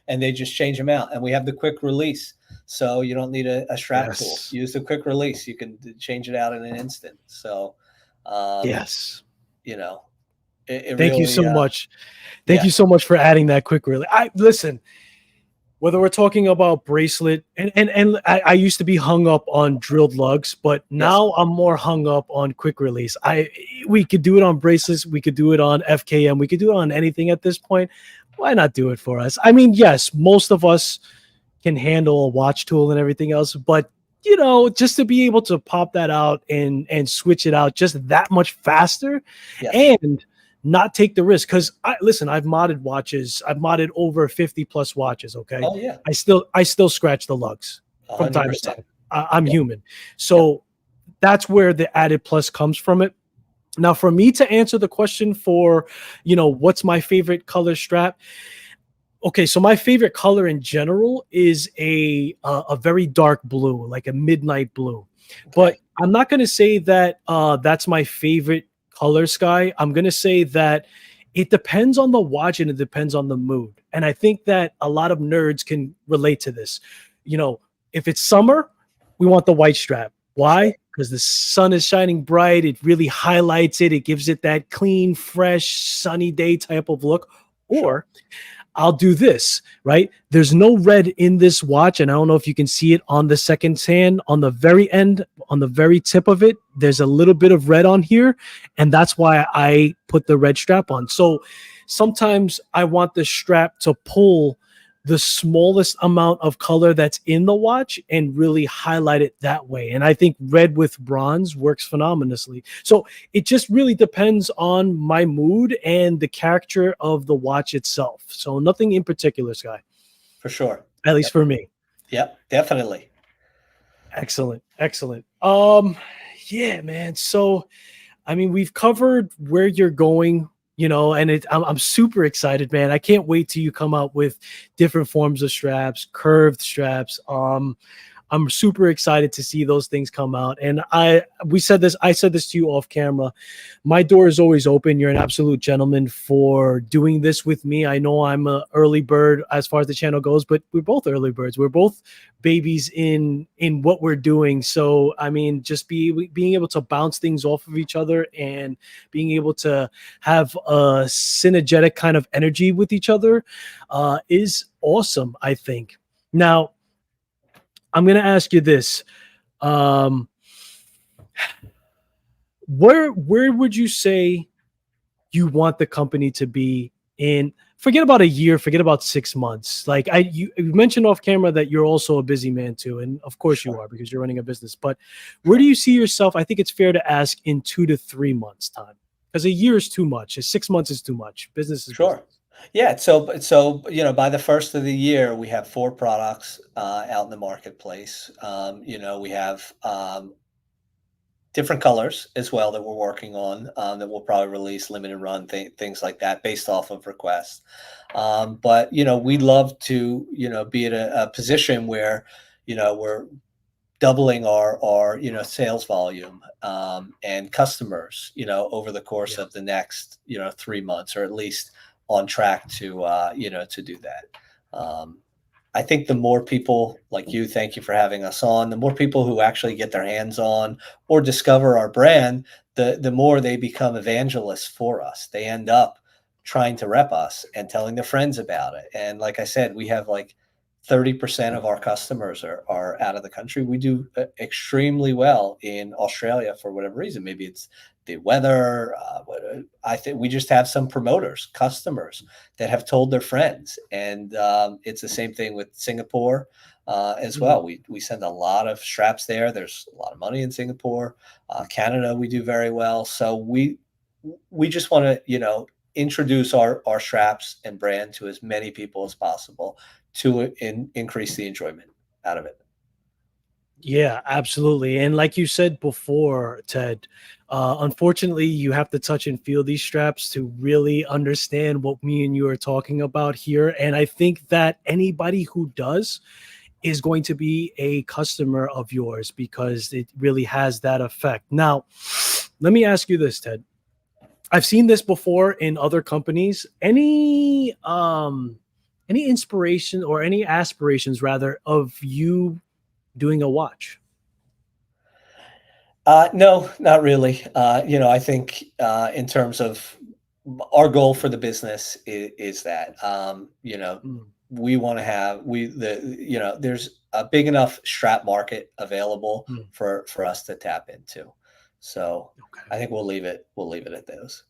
and they just change them out. And we have the quick release, so you don't need a strap tool. Yes. Use the quick release; you can change it out in an instant. So, um, Yes. you know, it Thank you really, so much. Thank yeah, you so much for adding that quick really. I listen, whether we're talking about bracelet and I used to be hung up on drilled lugs, but yes, now I'm more hung up on quick release. We could do it on bracelets, we could do it on FKM, we could do it on anything at this point. Why not do it for us? I mean, yes, most of us can handle a watch tool and everything else, but just to be able to pop that out and switch it out just that much faster yes. and not take the risk. Because listen, I've modded watches, I've modded over 50 plus watches. Okay. Oh yeah, I still scratch the lugs a from hundred time to percent. time. I'm Yeah, human. yeah. So that's where the added plus comes from it. Now, for me to answer the question for, what's my favorite color strap? Okay, so my favorite color in general is a very dark blue, like a midnight blue. Okay, But I'm not going to say that that's my favorite color sky. I'm going to say that it depends on the watch and it depends on the mood. And I think that a lot of nerds can relate to this. If it's summer, we want the white strap. sure, Why? Because the sun is shining bright. It really highlights it. It gives it that clean, fresh, sunny day type of look. sure, Or I'll do this, right? There's no red in this watch, and I don't know if you can see it on the second hand, on the very end, on the very tip of it. There's a little bit of red on here, and that's why I put the red strap on. So sometimes I want the strap to pull the smallest amount of color that's in the watch and really highlight it that way. And I think red with bronze works phenomenally. So it just really depends on my mood and the character of the watch itself. So nothing in particular, Sky, For sure. at least Yep. for me. Yep. Definitely. Excellent. Excellent. Yeah, man. So I mean, we've covered where you're going, and I'm super excited, man. I can't wait till you come out with different forms of straps, curved straps. I'm super excited to see those things come out. And I said this to you off camera. My door is always open. You're an absolute gentleman for doing this with me. I know I'm a early bird as far as the channel goes, but we're both early birds. We're both babies in what we're doing. So I mean, just being able to bounce things off of each other and being able to have a synergetic kind of energy with each other is awesome, I think. Now, I'm going to ask you this. Um, where would you say you want the company to be in, forget about a year, forget about 6 months. Like you mentioned off camera that you're also a busy man too. And of course you Sure. are because you're running a business, but where do Sure. you see yourself? I think it's fair to ask in 2 to 3 months time, because a year is too much. 6 months is too much. Business is business. Sure. Yeah. So, by the first of the year, we have 4 products out in the marketplace. We have different colors as well that we're working on, that we'll probably release limited run things like that based off of requests. But we'd love to be at a position where we're doubling our sales volume, and customers over the course Yeah. of the next 3 months, or at least on track to do that. I think the more people like you, thank you for having us on, the more people who actually get their hands on or discover our brand, the more they become evangelists for us. They end up trying to rep us and telling their friends about it. And like I said, we have like 30% of our customers are out of the country. We do extremely well in Australia for whatever reason. Maybe it's the weather. I think we just have some promoters, customers that have told their friends. And it's the same thing with Singapore as Mm. well. We send a lot of straps there. There's a lot of money in Singapore. Canada, we do very well. So we just want to, introduce our straps and brand to as many people as possible to increase the enjoyment out of it. Yeah, absolutely. And like you said before, Ted, unfortunately, you have to touch and feel these straps to really understand what me and you are talking about here. And I think that anybody who does is going to be a customer of yours because it really has that effect. Now, let me ask you this, Ted. I've seen this before in other companies. Any inspiration or any aspirations rather of you doing a watch? No, not really. I think in terms of our goal for the business is that Mm, we want to have there's a big enough strap market available mm. for us to tap into. So Okay. I think we'll leave it at those.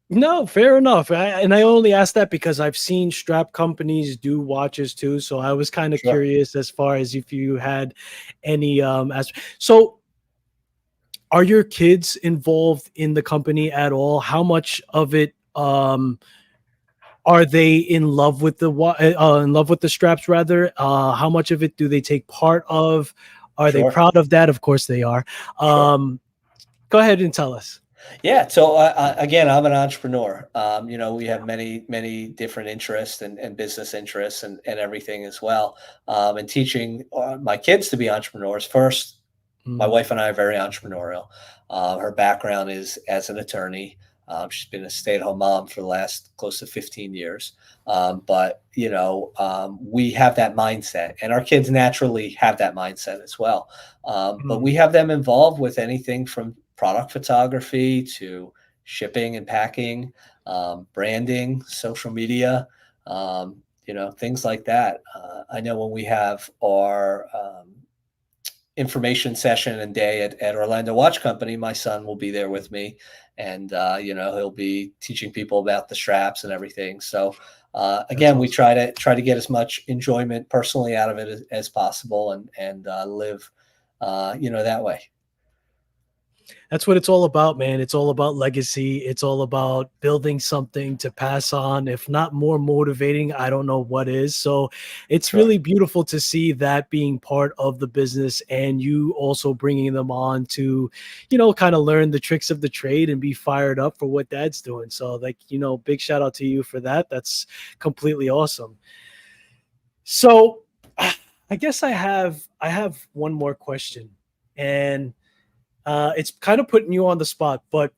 No, fair enough. And I only asked that because I've seen strap companies do watches too. So I was kind of Sure. curious as far as if you had any so are your kids involved in the company at all? How much of it are they in love with in love with the straps rather? How much of it do they take part of? Are they Sure. proud of that? Of course they are. Sure. Go ahead and tell us. Yeah. So again, I'm an entrepreneur. We have many different interests and business interests and everything as well. And teaching my kids to be entrepreneurs first. My Mm, wife and I are very entrepreneurial. Her background is as an attorney. She's been a stay-at-home mom for the last close to 15 years. But we have that mindset, and our kids naturally have that mindset as well. But mm. we have them involved with anything from product photography to shipping and packing, branding, social media, things like that. I know when we have our information session and day at Orlando Watch Company, my son will be there with me, and he'll be teaching people about the straps and everything. So That's Again, we awesome. try to get as much enjoyment personally out of it as possible, and live, that way. That's what it's all about, man. It's all about legacy. It's all about building something to pass on. If not more motivating, I don't know what is. So it's Sure, really beautiful to see that being part of the business and you also bringing them on to, kind of learn the tricks of the trade and be fired up for what dad's doing. So, like, big shout out to you for that. That's completely awesome. So, I guess I have one more question. And it's kind of putting you on the spot, but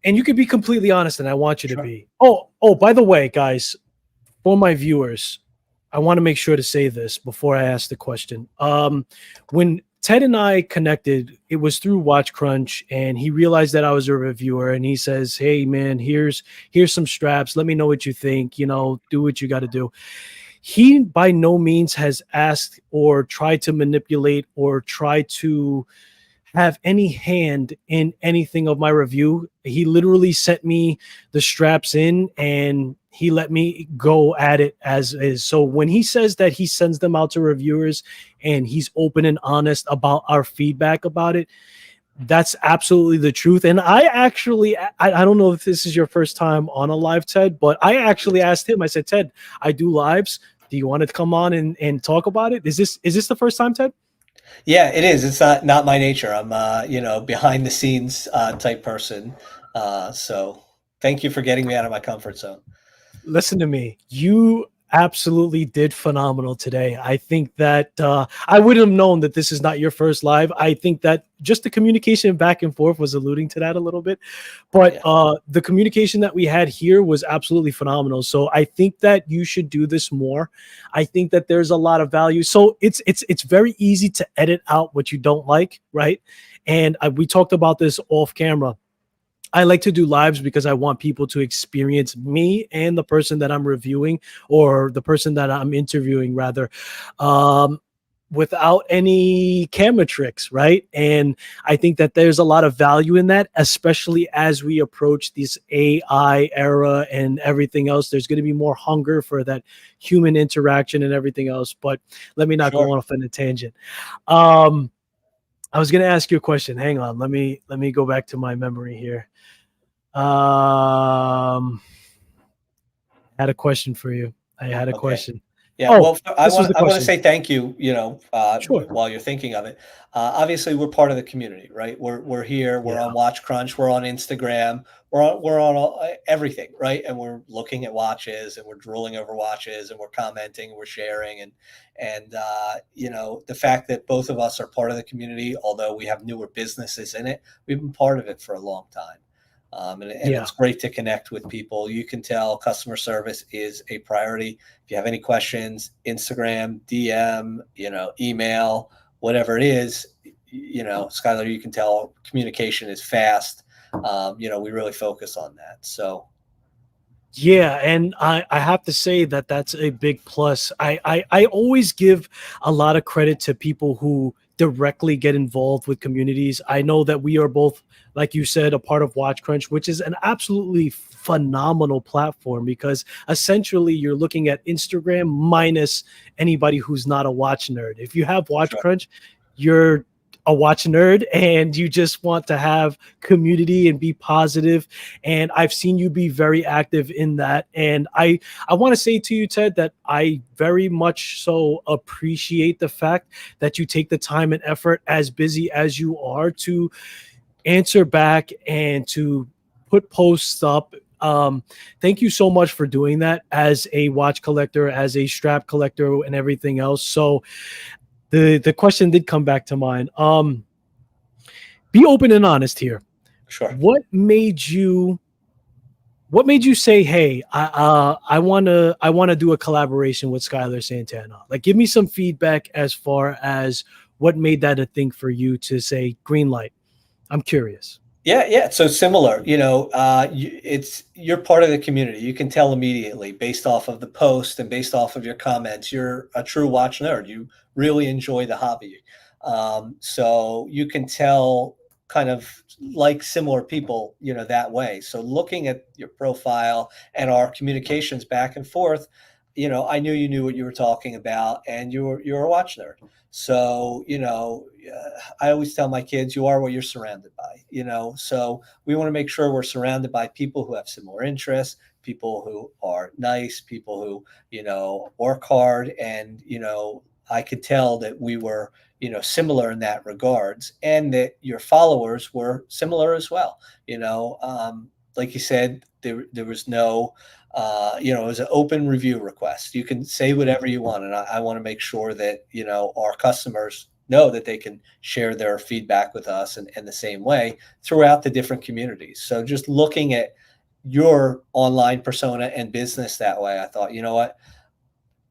and you can be completely honest, and I want you to sure, be. Oh, by the way, guys, for my viewers, I want to make sure to say this before I ask the question. When Ted and I connected, it was through Watch Crunch, and he realized that I was a reviewer, and he says, "Hey, man, here's some straps. Let me know what you think. Do what you got to do." He by no means has asked or tried to manipulate or try to have any hand in anything of my review. He literally sent me the straps in and he let me go at it as is. So when he says that he sends them out to reviewers and he's open and honest about our feedback about it, that's absolutely the truth. And I don't know if this is your first time on a live, Ted, but I actually asked him, I said, Ted, I do lives. Do you want to come on and talk about it? Is this the first time, Ted? yeah, it is. It's not my nature. I'm behind the scenes type person. So thank you for getting me out of my comfort zone. Listen to me. You absolutely did phenomenal today. I think that I wouldn't have known that this is not your first live. I think that just the communication back and forth was alluding to that a little bit, but Yeah, the communication that we had here was absolutely phenomenal. So I think that you should do this more. I think that there's a lot of value. So it's very easy to edit out what you don't like, right? And we talked about this off camera. I like to do lives because I want people to experience me and the person that I'm reviewing or the person that I'm interviewing, rather, um, without any camera tricks, right? And I think that there's a lot of value in that, especially as we approach this AI era and everything else. There's going to be more hunger for that human interaction and everything else. But let me not sure. go off on a tangent. Um, I was going to ask you a question. Hang on, let me go back to my memory here. Um, I had a question for you. I had a Okay. question. Yeah, Oh, well, I this was want the I want to question. say thank you. Sure. While you're thinking of it, obviously we're part of the community, right? We're here. We're Yeah. on Watch Crunch. We're on Instagram. We're on everything, right? And we're looking at watches, and we're drooling over watches, and we're commenting, we're sharing, and the fact that both of us are part of the community, although we have newer businesses in it, we've been part of it for a long time. And Yeah. it's great to connect with people. You can tell customer service is a priority. If you have any questions, Instagram, DM, email, whatever it is, Skylar, you can tell communication is fast. We really focus on that. So Yeah, and I have to say that that's a big plus. I always give a lot of credit to people who directly get involved with communities. I know that we are both, like you said, a part of Watch Crunch, which is an absolutely phenomenal platform because essentially you're looking at Instagram minus anybody who's not a watch nerd. If you have Watch sure, Crunch, you're a watch nerd and you just want to have community and be positive, and I've seen you be very active in that. And I want to say to you, Ted, that I very much so appreciate the fact that you take the time and effort, as busy as you are, to answer back and to put posts up. Thank you so much for doing that as a watch collector, as a strap collector, and everything else. So the question did come back to mind. Be open and honest here. sure. What made you what made you say, "Hey, I wanna do a collaboration with Skylar Santana"? Like, give me some feedback as far as what made that a thing for you to say green light. I'm curious. Yeah, yeah. So similar, you're part of the community. You can tell immediately based off of the post and based off of your comments. You're a true watch nerd. You really enjoy the hobby. So you can tell kind of like similar people, that way. So looking at your profile and our communications back and forth, I knew you knew what you were talking about, and you're a watch nerd. So, I always tell my kids, you are what you're surrounded by, so we want to make sure we're surrounded by people who have similar interests, people who are nice, people who, work hard. And, I could tell that we were, similar in that regards, and that your followers were similar as well. Like you said, there was no, it was an open review request. You can say whatever you want, and I want to make sure that our customers know that they can share their feedback with us, and the same way throughout the different communities. So just looking at your online persona and business that way, I thought, you know what?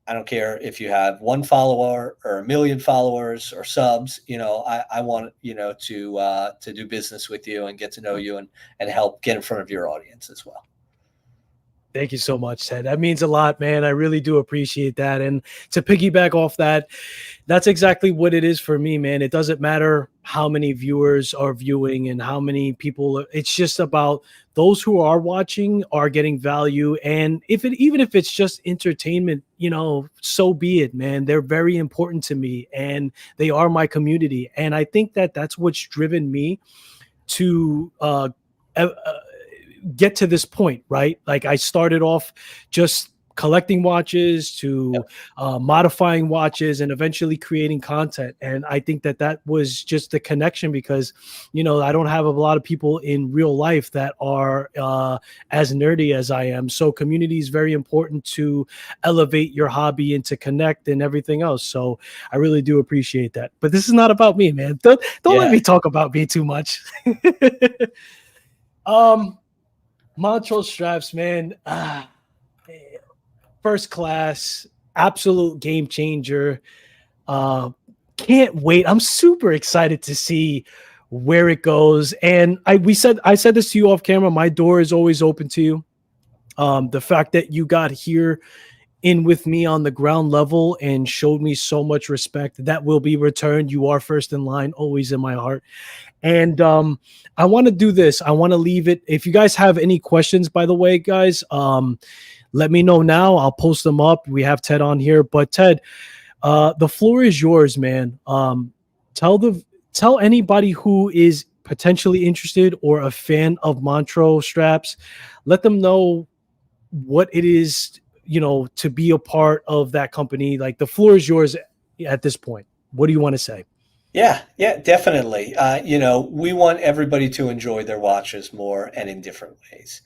I don't care if you have one follower or a million followers or subs. I want to do business with you and get to know you, and help get in front of your audience as well. Thank you so much, Ted. That means a lot, man. I really do appreciate that. And to piggyback off that, that's exactly what it is for me, man. It doesn't matter how many viewers are viewing and how many people. It's just about those who are watching are getting value. And even if it's just entertainment, so be it, man. They're very important to me, and they are my community. And I think that that's what's driven me to get to this point, right? Like I started off just collecting watches to Yep. modifying watches and eventually creating content. And I think that that was just the connection because, I don't have a lot of people in real life that are as nerdy as I am. So community is very important to elevate your hobby and to connect and everything else. So I really do appreciate that. But this is not about me, man. Don't let Yeah. me talk about me too much. um, Montreux straps, man. First class, absolute game changer. Uh, can't wait. I'm super excited to see where it goes. And I said this to you off camera. My door is always open to you. The fact that you got here in with me on the ground level and showed me so much respect that will be returned. You are first in line, always in my heart. And I want to do this. I want to leave it. If you guys have any questions, by the way, guys, let me know now. I'll post them up. We have Ted on here, but Ted, the floor is yours, man. Tell the tell anybody who is potentially interested or a fan of Montreux straps. Let them know what it is, to be a part of that company. Like the floor is yours at this point. What do you want to say? Yeah, yeah, definitely. We want everybody to enjoy their watches more and in different ways.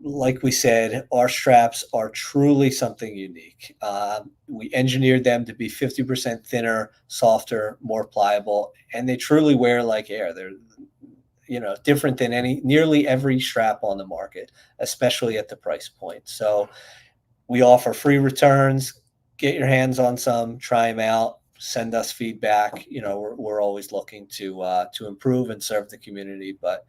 Like we said, our straps are truly something unique. We engineered them to be 50% thinner, softer, more pliable, and they truly wear like air. They're, different than nearly every strap on the market, especially at the price point. So we offer free returns. Get your hands on some, try them out, send us feedback. We're always looking to improve and serve the community. But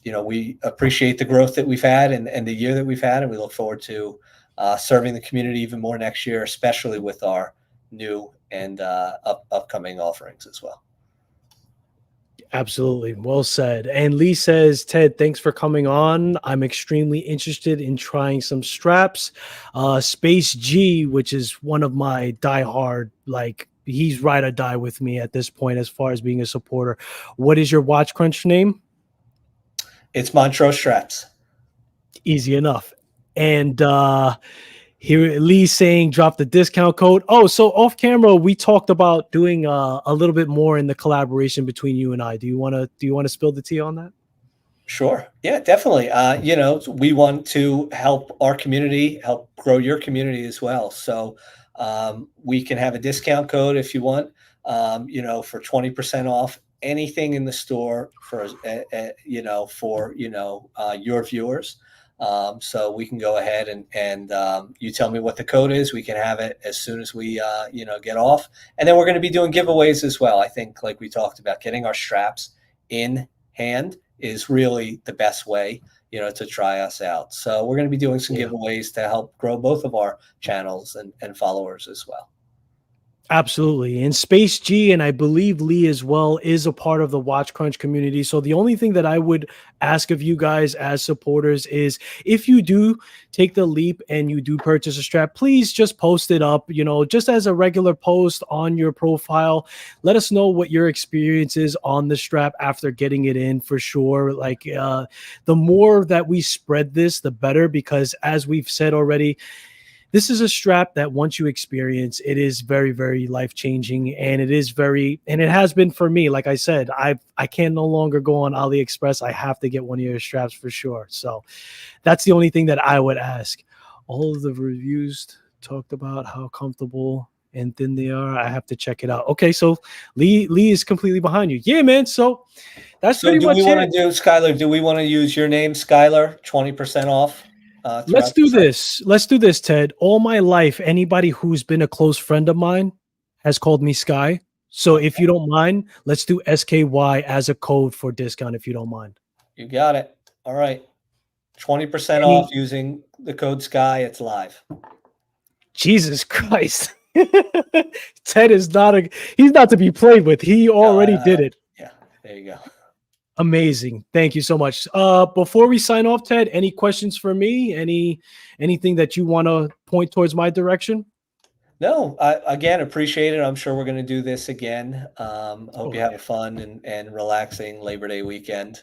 we appreciate the growth that we've had, and the year that we've had, and we look forward to serving the community even more next year, especially with our new and upcoming offerings as well. Absolutely. Well said. And Lee says, Ted, thanks for coming on. I'm extremely interested in trying some straps. Space G, which is one of my diehard, like he's ride or die with me at this point as far as being a supporter. What is your watch crunch name? It's Montreux straps. Easy enough. And here, Lee saying drop the discount code. Oh, so off camera, we talked about doing a little bit more in the collaboration between you and I. Do you want to spill the tea on that? Sure. Yeah, definitely. We want to help our community, help grow your community as well. So we can have a discount code if you want, for 20% off anything in the store for your viewers. So we can go ahead and you tell me what the code is. We can have it as soon as we get off, and then we're going to be doing giveaways as well. I think, like we talked about, getting our straps in hand is really the best way, to try us out. So we're going to be doing some Yeah. giveaways to help grow both of our channels and followers as well. Absolutely. And Space G, and I believe Lee as well, is a part of the Watch Crunch community. So the only thing that I would ask of you guys as supporters is, if you do take the leap and you do purchase a strap, please just post it up, just as a regular post on your profile. Let us know what your experience is on the strap after getting it in, for sure. Like, the more that we spread this, the better, because as we've said already, this is a strap that once you experience, it is very, very life changing, and and it has been for me. Like I said, I can no longer go on AliExpress. I have to get one of your straps for sure. So that's the only thing that I would ask. All of the reviews talked about how comfortable and thin they are. I have to check it out. Okay, so Lee is completely behind you. Yeah, man. So that's So pretty do we much want to it. do, Skylar, do we want to use your name, Skylar, 20% off Let's throughout the do site? this. Let's do this, Ted. All my life, anybody who's been a close friend of mine has called me Sky. So if Okay, you don't mind, let's do SKY as a code for discount, if you don't mind. you got it. All right. 20% off Any using the code SKY. It's live. Jesus Christ. Ted is not he's not to be played with. He Yeah, already did it. yeah, there you go. Amazing. Thank you so much. Before we sign off, Ted, any questions for me? Anything that you want to point towards my direction? No, I again appreciate it. I'm sure we're going to do this again. Hope Oh you have yeah. a fun and relaxing Labor Day weekend.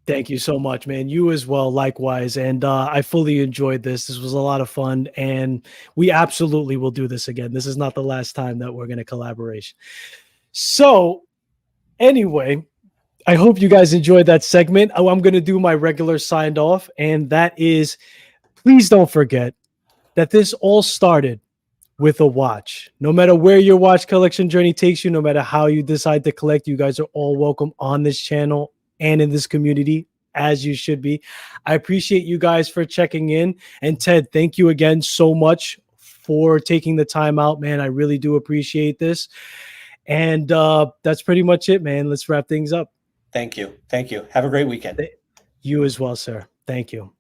Thank you so much, man. You as well, likewise. And I fully enjoyed this. This was a lot of fun, and we absolutely will do this again. This is not the last time that we're going to collaborate. So, anyway, I hope you guys enjoyed that segment. Oh, I'm going to do my regular signed off, and that is, please don't forget that this all started with a watch. No matter where your watch collection journey takes you, no matter how you decide to collect, you guys are all welcome on this channel and in this community, as you should be. I appreciate you guys for checking in. And Ted, thank you again so much for taking the time out, man. I really do appreciate this. And that's pretty much it, man. Let's wrap things up. Thank you. Thank you. Have a great weekend. You as well, sir. Thank you.